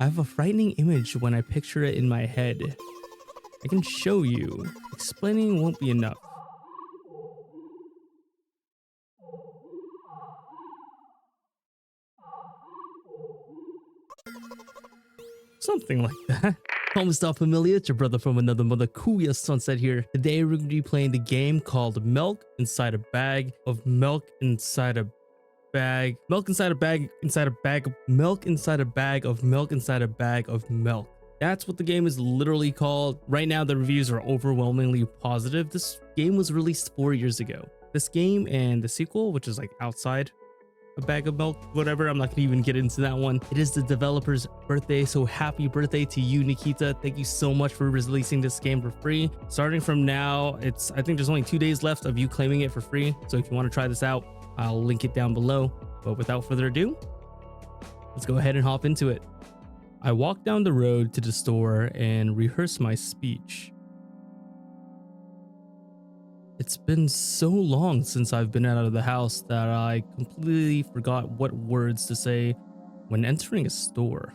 I have a frightening image when I picture it in my head. I can show you. Explaining won't be enough. Something like that. Como está familia? It's your brother from another mother, Kuya Sunset here. Today we're going to be playing the game called Milk Inside a Bag of Milk Inside a Bag. Milk inside a bag inside a bag of milk inside a bag of milk inside a bag of milk. That's what the game is literally called. Right now the reviews are overwhelmingly positive. This game was released 4 years ago. This game and the sequel, which is like Outside a Bag of Milk, whatever, I'm not gonna even get into that one. It is the developer's birthday, so happy birthday to you, Nikita. Thank you so much for releasing this game for free. Starting from now, I think there's only 2 days left of you claiming it for free, so if you want to try this out, I'll link it down below. But without further ado, let's go ahead and hop into it. I walked down the road to the store and rehearsed my speech. It's been so long since I've been out of the house that I completely forgot what words to say when entering a store.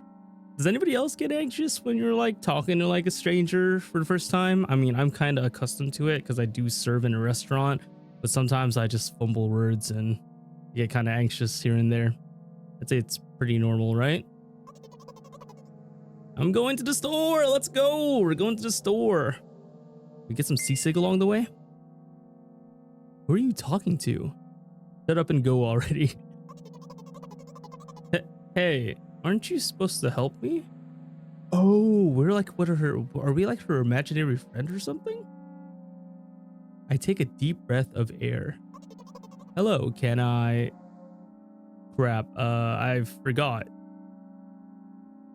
Does anybody else get anxious when you're like talking to like a stranger for the first time? I mean, I'm kind of accustomed to it because I do serve in a restaurant, but sometimes I just fumble words and get kind of anxious here and there. I'd say it's pretty normal, right? I'm going to the store. Let's go. We're going to the store. We get some seasick along the way. Who are you talking to? Shut up and go already. Hey, aren't you supposed to help me? Oh, we're like, are we like her imaginary friend or something? I take a deep breath of air. Hello, can I... Crap, I forgot.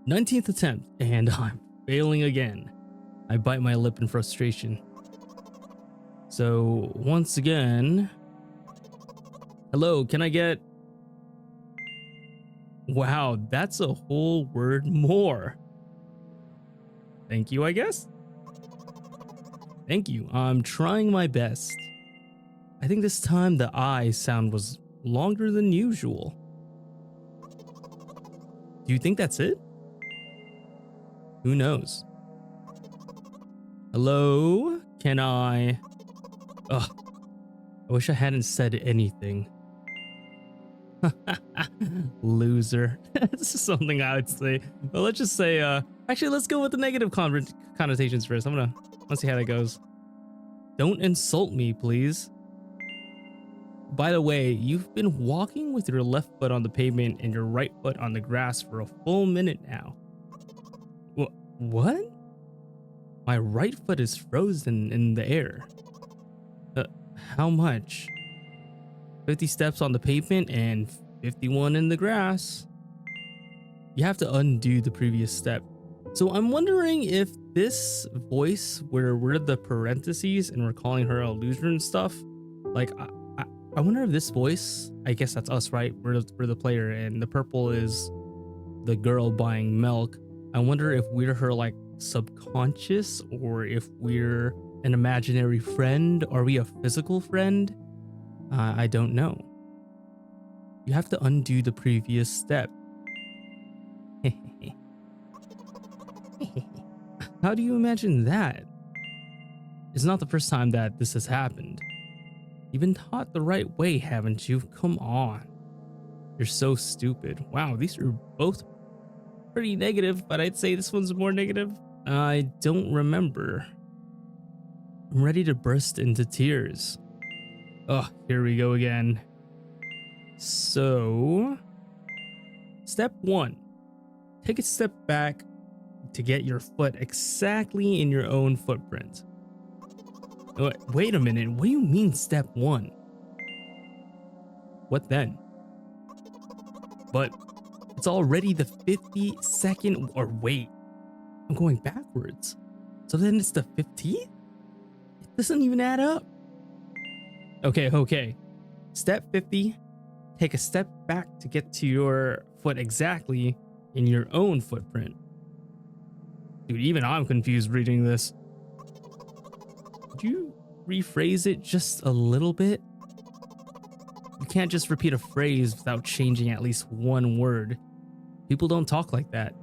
19th attempt, and I'm failing again. I bite my lip in frustration. So, once again... Hello, can I get... Wow, that's a whole word more. Thank you, I guess? Thank you, I'm trying my best. I think this time the I sound was longer than usual. Do you think that's it? Who knows? Hello? Can I... Ugh. I wish I hadn't said anything. Loser. This is something I would say. But let's just say, actually, let's go with the negative connotations first. Let's see how that goes. Don't insult me, please. By the way, you've been walking with your left foot on the pavement and your right foot on the grass for a full minute now. What? My right foot is frozen in the air. How much? 50 steps on the pavement and 51 in the grass. You have to undo the previous step. So I'm wondering if this voice where we're the parentheses and we're calling her a loser and stuff, like I wonder if this voice, I guess that's us, right? We're the player, and the purple is the girl buying milk. I wonder if we're her like subconscious, or if we're an imaginary friend. Are we a physical friend? I don't know. You have to undo the previous step. How do you imagine that? It's not the first time that this has happened. You've been taught the right way, haven't you? Come on. You're so stupid. Wow, these are both pretty negative, but I'd say this one's more negative. I don't remember. I'm ready to burst into tears. Oh, here we go again. So, step 1. Take a step back to get your foot exactly in your own footprint. Wait a minute, what do you mean step 1? What then? But it's already the 52nd, or wait, I'm going backwards. So then it's the 15th? It doesn't even add up. Okay. Step 50, take a step back to get to your foot exactly in your own footprint. Dude, even I'm confused reading this. Could you rephrase it just a little bit? You can't just repeat a phrase without changing at least one word. People don't talk like that.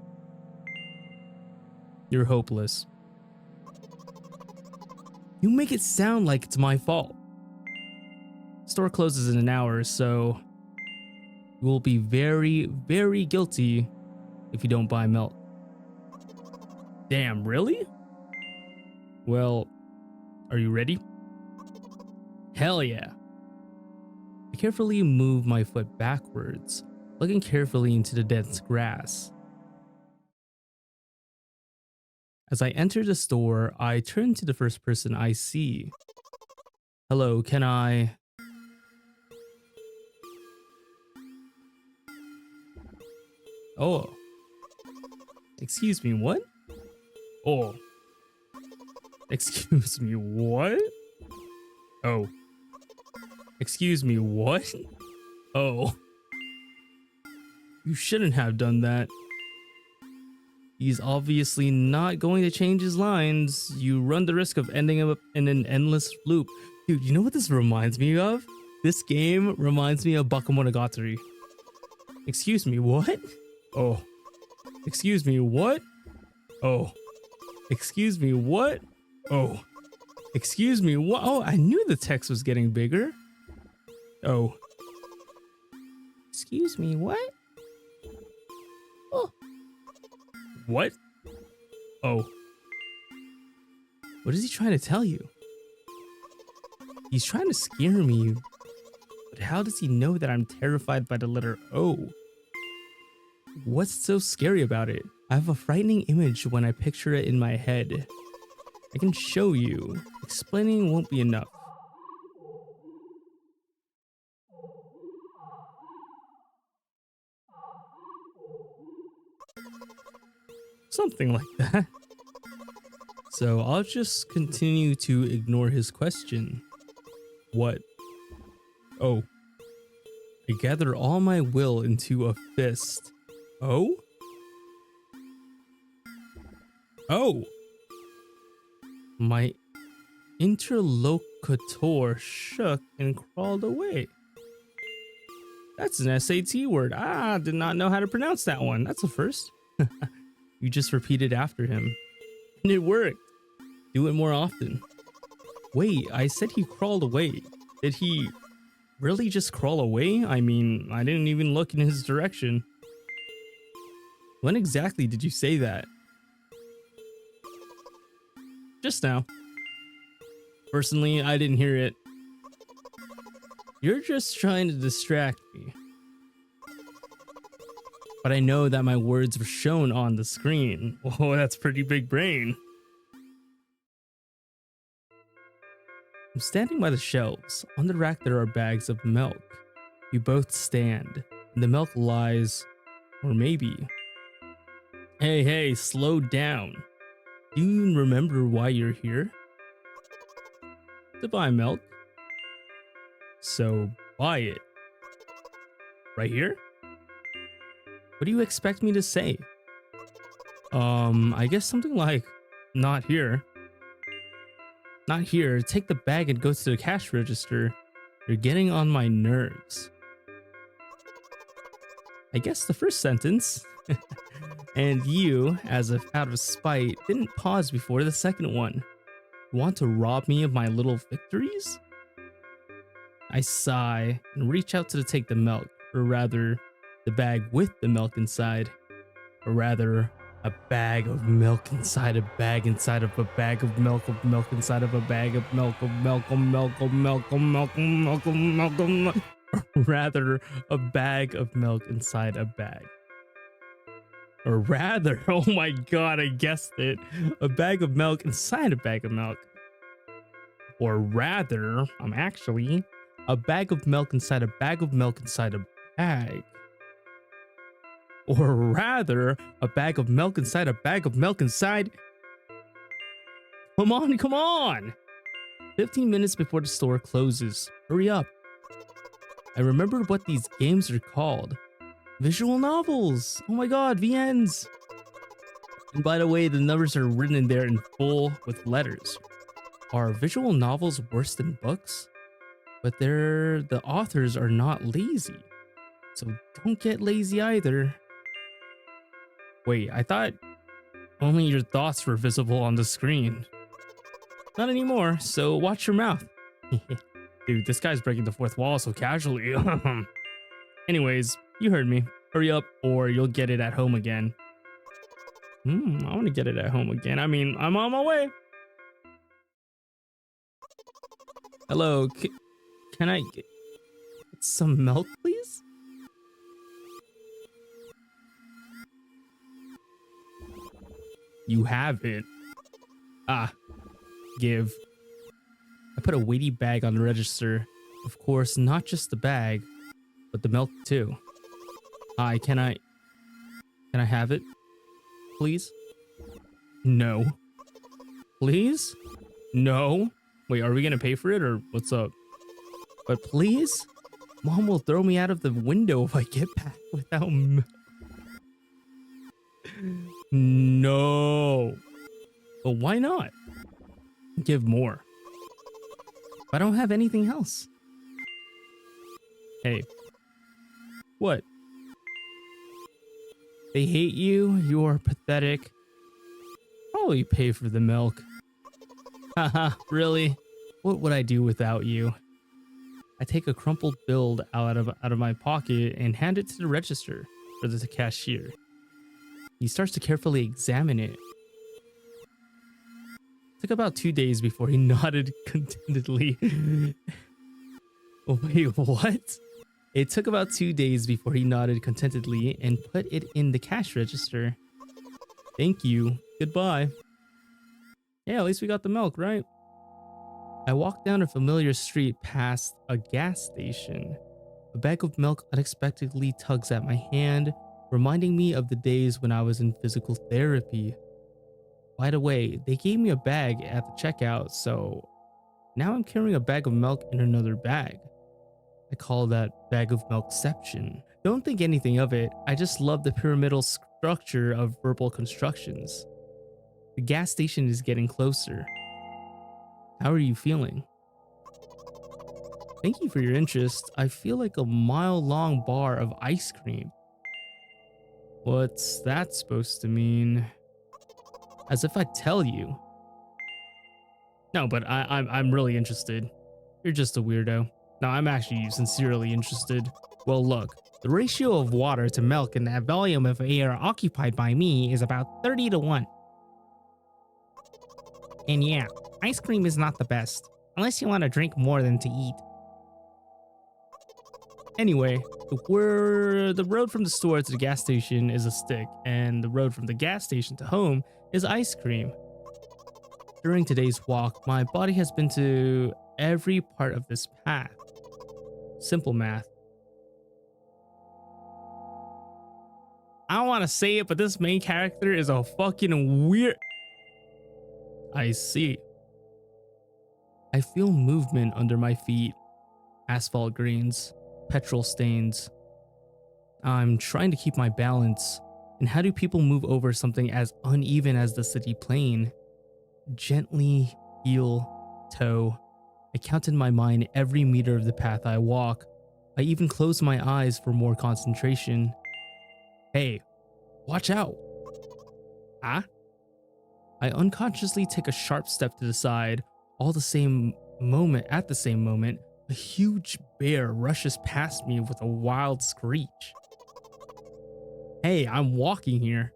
You're hopeless. You make it sound like it's my fault. Store closes in an hour, so you will be very, very guilty if you don't buy milk. Damn, really? Well, are you ready? Hell yeah. I carefully move my foot backwards, looking carefully into the dense grass. As I enter the store, I turn to the first person I see. Hello, can I... Oh. Excuse me, what? Oh. Excuse me, what? Oh. Excuse me, what? Oh. You shouldn't have done that. He's obviously not going to change his lines. You run the risk of ending up in an endless loop. Dude, you know what this reminds me of? This game reminds me of Bakemonogatari. Excuse me, what? Oh. Excuse me, what? Oh. Excuse me, what? Oh. Excuse me, what? Oh, I knew the text was getting bigger. Oh. Excuse me, what? Oh. What? Oh. What is he trying to tell you? He's trying to scare me. But how does he know that I'm terrified by the letter O? What's so scary about it? I have a frightening image when I picture it in my head. I can show you. Explaining won't be enough. Something like that. So I'll just continue to ignore his question. What? Oh. I gather all my will into a fist. Oh? Oh! My interlocutor shook and crawled away. That's an SAT word. Ah, did not know how to pronounce that one. That's a first. You just repeated after him. And it worked. Do it more often. Wait, I said he crawled away. Did he really just crawl away? I mean, I didn't even look in his direction. When exactly did you say that? Just now. Personally, I didn't hear it. You're just trying to distract me. But I know that my words were shown on the screen. Oh, that's pretty big brain. I'm standing by the shelves. On the rack there are bags of milk. We both stand, and the milk lies, or maybe. Hey, slow down. Do you remember why you're here? To buy milk. So buy it. Right here? What do you expect me to say? I guess something like, not here. Not here. Take the bag and go to the cash register. You're getting on my nerves. I guess the first sentence. And you, as if out of spite, didn't pause before the second one. You want to rob me of my little victories? I sigh and reach out to take the milk, or rather, the bag with the milk inside. Or rather, a bag of milk inside a bag inside of a bag of milk inside of a bag of milk of milk of milk of milk of milk of milk of milk of milk. Or rather, a bag of milk inside a bag. Or rather, oh my god, I guessed it. A bag of milk inside a bag of milk. Or rather, I'm actually a bag of milk inside a bag of milk inside a bag. Or rather, a bag of milk inside a bag of milk inside. Come on! 15 minutes before the store closes. Hurry up. I remembered what these games are called. Visual novels. Oh my god, VNs. And by the way, the numbers are written in there in full with letters. Are visual novels worse than books? But the authors are not lazy. So don't get lazy either. Wait, I thought Only your thoughts were visible on the screen. Not anymore, so watch your mouth. Dude, this guy's breaking the fourth wall so casually. Anyways, you heard me. Hurry up or you'll get it at home again. I want to get it at home again. I mean, I'm on my way. Hello, can I get some milk, please? You have it. Ah, give. I put a weighty bag on the register. Of course, not just the bag, but the milk too. Hi, can I have it, please? No. Please? No. Wait, are we gonna pay for it or what's up? But please? Mom will throw me out of the window if I get back without No. But why not? Give more. I don't have anything else. Hey. What? They hate you. You're pathetic. Probably pay for the milk. Haha, really? What would I do without you? I take a crumpled bill out of my pocket and hand it to the register for the cashier. He starts to carefully examine it. It took about 2 days before he nodded contentedly. Wait, what? It took about 2 days before he nodded contentedly and put it in the cash register. Thank you. Goodbye. Yeah, at least we got the milk, right? I walk down a familiar street past a gas station. A bag of milk unexpectedly tugs at my hand, reminding me of the days when I was in physical therapy. By the way, they gave me a bag at the checkout, so now I'm carrying a bag of milk in another bag. I call that bag of milkception. Don't think anything of it, I just love the pyramidal structure of verbal constructions. The gas station is getting closer. How are you feeling? Thank you for your interest. I feel like a mile-long bar of ice cream. What's that supposed to mean? As if I'd tell you. No, but I'm really interested. You're just a weirdo. No, I'm actually sincerely interested. Well, look, the ratio of water to milk and the volume of air occupied by me is about 30 to 1. And yeah, ice cream is not the best, unless you want to drink more than to eat. Anyway, the road from the store to the gas station is a stick, and the road from the gas station to home is ice cream. During today's walk, my body has been to every part of this path. Simple math. I don't want to say it, but this main character is a fucking weird... I see. I feel movement under my feet. Asphalt grains, petrol stains. I'm trying to keep my balance. And how do people move over something as uneven as the city plain? Gently, heel, toe. I count in my mind every meter of the path I walk. I even close my eyes for more concentration. Hey, watch out. Ah? I unconsciously take a sharp step to the side. At the same moment, a huge bear rushes past me with a wild screech. Hey, I'm walking here.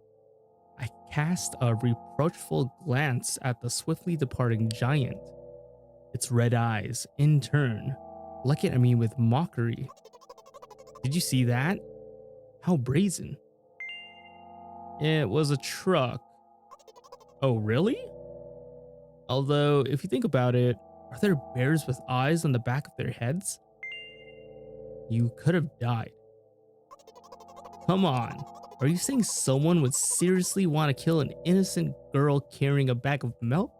I cast a reproachful glance at the swiftly departing giant. Its red eyes, in turn, look at me with mockery. Did you see that? How brazen. It was a truck. Oh, really? Although, if you think about it, are there bears with eyes on the back of their heads? You could have died. Come on. Are you saying someone would seriously want to kill an innocent girl carrying a bag of milk?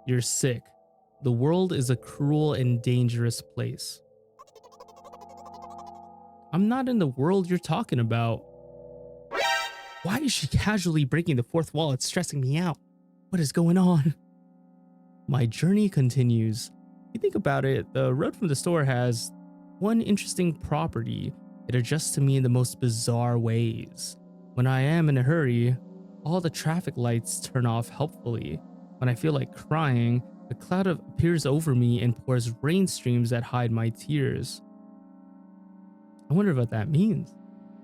You're sick. The world is a cruel and dangerous place. I'm not in the world you're talking about. Why is she casually breaking the fourth wall? It's stressing me out. What is going on? My journey continues. You think about it, the road from the store has one interesting property. It adjusts to me in the most bizarre ways. When I am in a hurry, All the traffic lights turn off helpfully. When I feel like crying, a cloud appears over me and pours rain streams that hide my tears. I wonder what that means.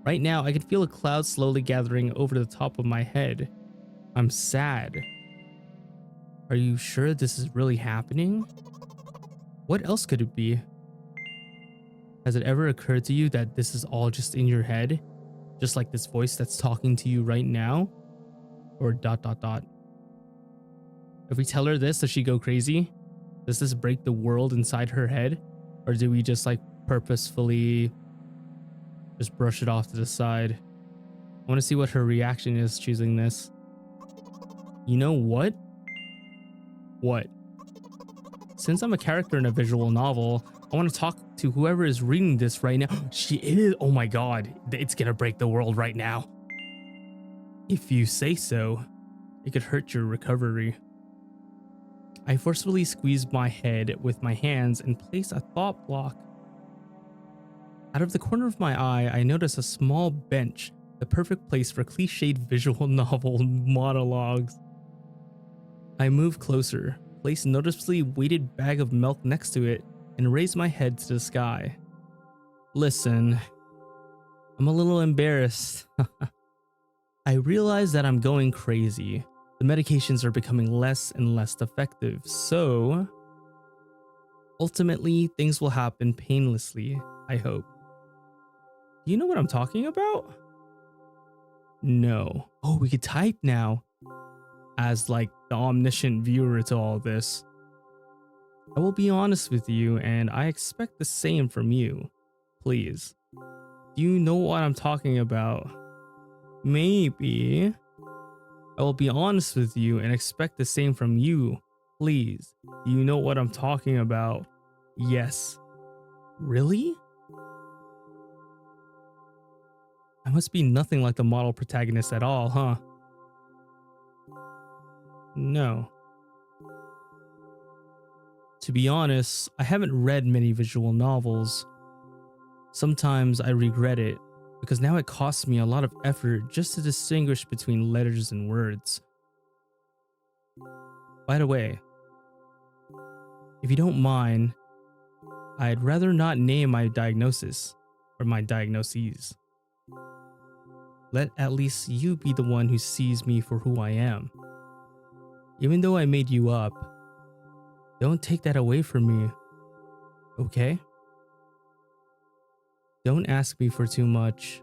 Right now, I can feel a cloud slowly gathering over the top of my head. I'm sad. Are you sure this is really happening? What else could it be? Has it ever occurred to you that this is all just in your head? Just like this voice that's talking to you right now? Or dot dot dot. If we tell her this, does she go crazy? Does this break the world inside her head? Or do we just like purposefully just brush it off to the side? I want to see what her reaction is choosing this. You know what? What? Since I'm a character in a visual novel, I want to talk to whoever is reading this right now. She is. Oh my god. It's gonna break the world right now. If you say so, it could hurt your recovery. I forcefully squeeze my head with my hands and place a thought block. Out of the corner of my eye, I notice a small bench, the perfect place for cliched visual novel monologues. I move closer, place a noticeably weighted bag of milk next to it, and raise my head to the sky. Listen, I'm a little embarrassed. I realize that I'm going crazy. The medications are becoming less and less effective, so ultimately things will happen painlessly, I hope. Do you know what I'm talking about? No. Oh, we could type now. As like the omniscient viewer to all this. I will be honest with you, and I expect the same from you. Please. Do you know what I'm talking about? Maybe. I will be honest with you and expect the same from you. Please. Do you know what I'm talking about? Yes. Really? I must be nothing like the model protagonist at all, huh? No. To be honest, I haven't read many visual novels. Sometimes I regret it, because now it costs me a lot of effort just to distinguish between letters and words. By the way, if you don't mind, I'd rather not name my diagnosis or my diagnoses. Let at least you be the one who sees me for who I am. Even though I made you up, don't take that away from me, okay? Don't ask me for too much.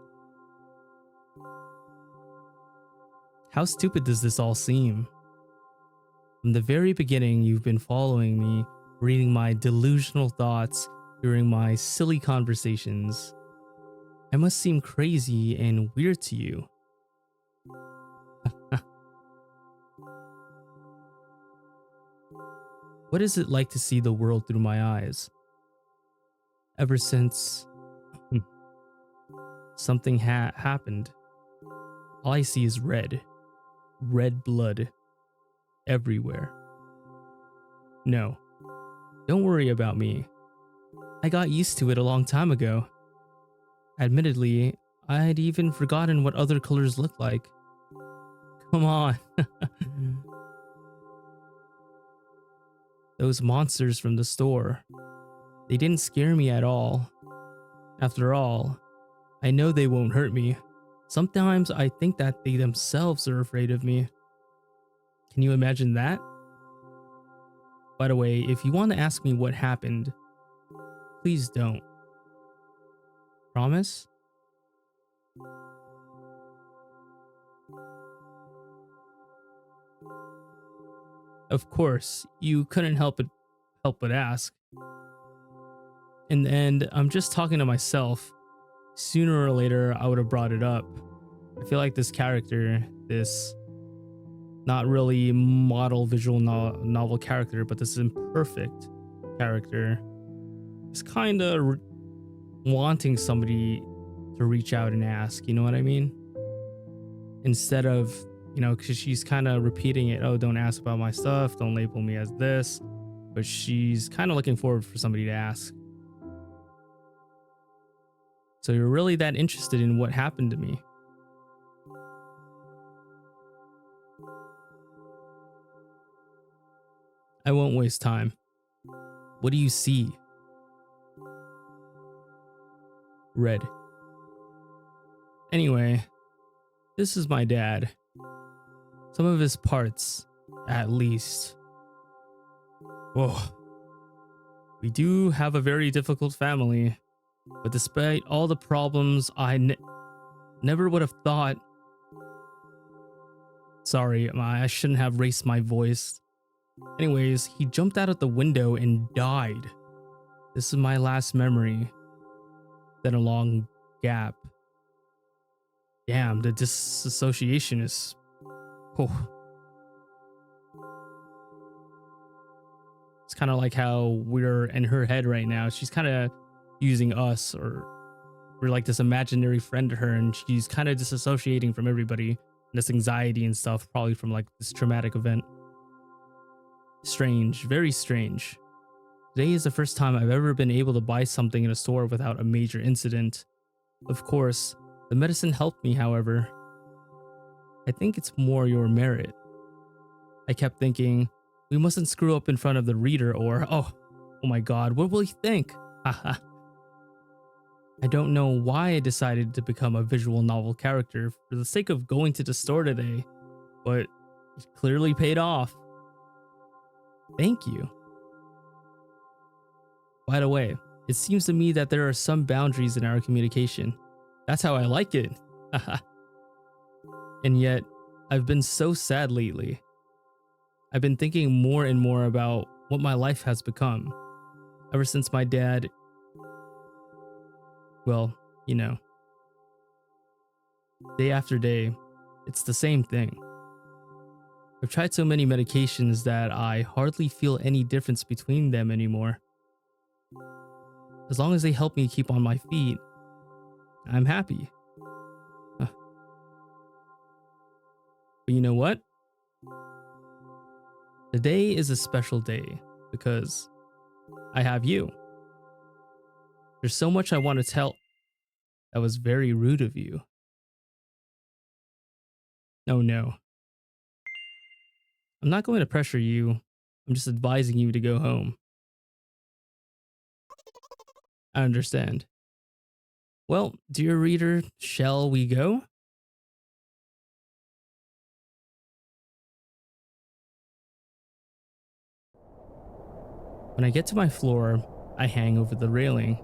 How stupid does this all seem? From the very beginning, you've been following me, reading my delusional thoughts, hearing my silly conversations. I must seem crazy and weird to you. What is it like to see the world through my eyes? Ever since something happened, all I see is red. Red blood. Everywhere. No, don't worry about me. I got used to it a long time ago. Admittedly, I'd even forgotten what other colors look like. Come on. Those monsters from the store. They didn't scare me at all. After all, I know they won't hurt me. Sometimes I think that they themselves are afraid of me. Can you imagine that? By the way, if you want to ask me what happened, please don't. Promise? Of course, you couldn't help but ask. In the end, I'm just talking to myself. Sooner or later, I would have brought it up. I feel like this character, this not really model visual novel character, but this imperfect character, is kind of wanting somebody to reach out and ask, you know what I mean? Instead of, because she's kind of repeating it, oh, don't ask about my stuff, don't label me as this, but she's kind of looking forward for somebody to ask. So you're really that interested in what happened to me? I won't waste time. What do you see? Red. Anyway, this is my dad. Some of his parts, at least. Whoa. We do have a very difficult family, but despite all the problems, I never would have thought. Sorry, I shouldn't have raised my voice. Anyways, he jumped out of the window and died. This is my last memory. Then a long gap. Damn, the disassociation is. Oh. It's kind of like how we're in her head right now. She's kind of using us, or we're like this imaginary friend to her, and she's kind of disassociating from everybody. This anxiety and stuff, probably from like this traumatic event. Strange, very strange. Today is the first time I've ever been able to buy something in a store without a major incident. Of course, the medicine helped me, however. I think it's more your merit. I kept thinking, we mustn't screw up in front of the reader, or, oh my god, what will he think? Haha. I don't know why I decided to become a visual novel character for the sake of going to the store today, but it clearly paid off. Thank you. By the way, it seems to me that there are some boundaries in our communication. That's how I like it. And yet, I've been so sad lately. I've been thinking more and more about what my life has become. Ever since my dad, well, you know. Day after day, it's the same thing. I've tried so many medications that I hardly feel any difference between them anymore. As long as they help me keep on my feet, I'm happy. But you know what? Today is a special day because I have you. There's so much I want to tell. That was very rude of you. Oh no. I'm not going to pressure you. I'm just advising you to go home. I understand. Well, dear reader, shall we go? When I get to my floor, I hang over the railing,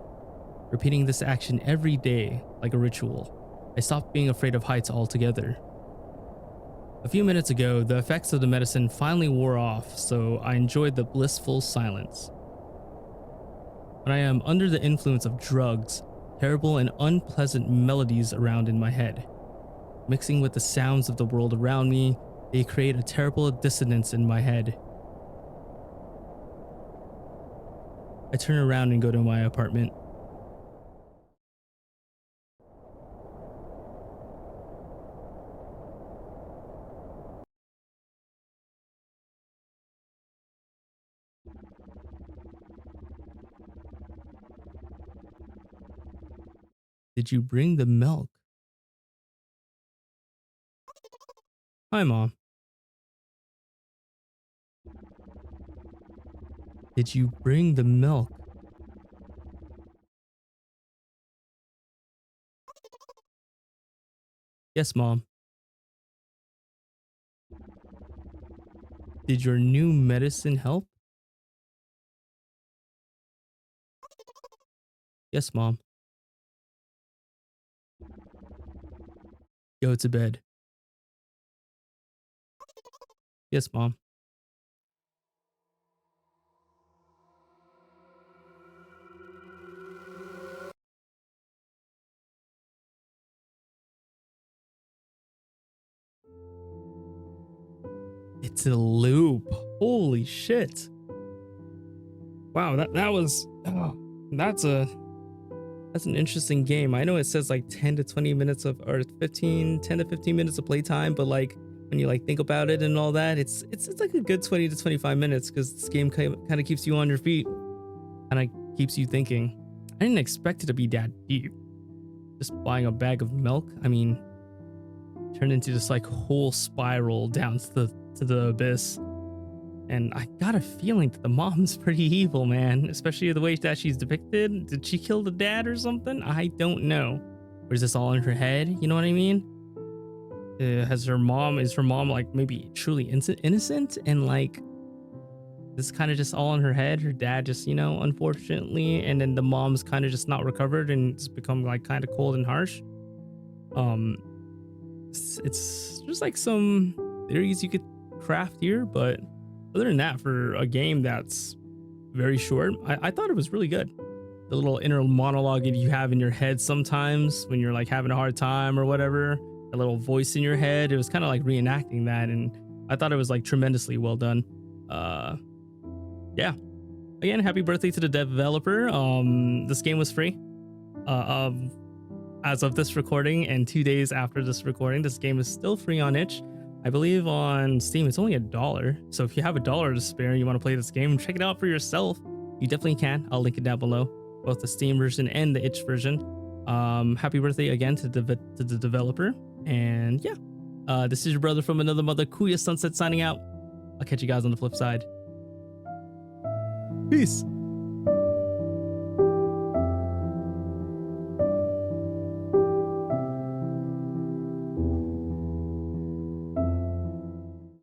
repeating this action every day like a ritual. I stopped being afraid of heights altogether. A few minutes ago, the effects of the medicine finally wore off, so I enjoyed the blissful silence. When I am under the influence of drugs, terrible and unpleasant melodies around in my head. Mixing with the sounds of the world around me, they create a terrible dissonance in my head. I turn around and go to my apartment. Did you bring the milk? Hi, Mom. Did you bring the milk? Yes, Mom. Did your new medicine help? Yes, Mom. Go to bed. Yes, Mom. It's a loop. Holy shit. Wow, that was that's an interesting game. I know it says like 10 to 20 minutes of, or 10 to 15 minutes of playtime, but like when you like think about it and all that, it's like a good 20 to 25 minutes because this game kind of keeps you on your feet and it keeps you thinking. I didn't expect it to be that deep. Just buying a bag of milk. I mean, turned into this like whole spiral down to the abyss. And I got a feeling that the mom's pretty evil, man, especially the way that she's depicted. Did she kill the dad or something? I don't know. Or is this all in her head? You know what I mean? Is her mom like maybe truly innocent, and like this is kind of just all in her head? Her dad just, you know, unfortunately, and then the mom's kind of just not recovered and it's become like kind of cold and harsh. It's just like some theories you could craft here, but other than that, for a game that's very short, I thought it was really good. The little inner monologue that you have in your head sometimes when you're like having a hard time or whatever, a little voice in your head, it was kind of like reenacting that, and I thought it was like tremendously well done. Yeah, again, happy birthday to the developer. This game was free as of this recording, and 2 days after this recording, this game is still free on itch. I believe on Steam it's only $1, so if you have $1 to spare and you want to play this game, check it out for yourself. You definitely can. I'll link it down below, both the Steam version and the itch version. Happy birthday again to the developer, and yeah, this is your brother from another mother, Kuya Sunset, signing out. I'll catch you guys on the flip side. Peace.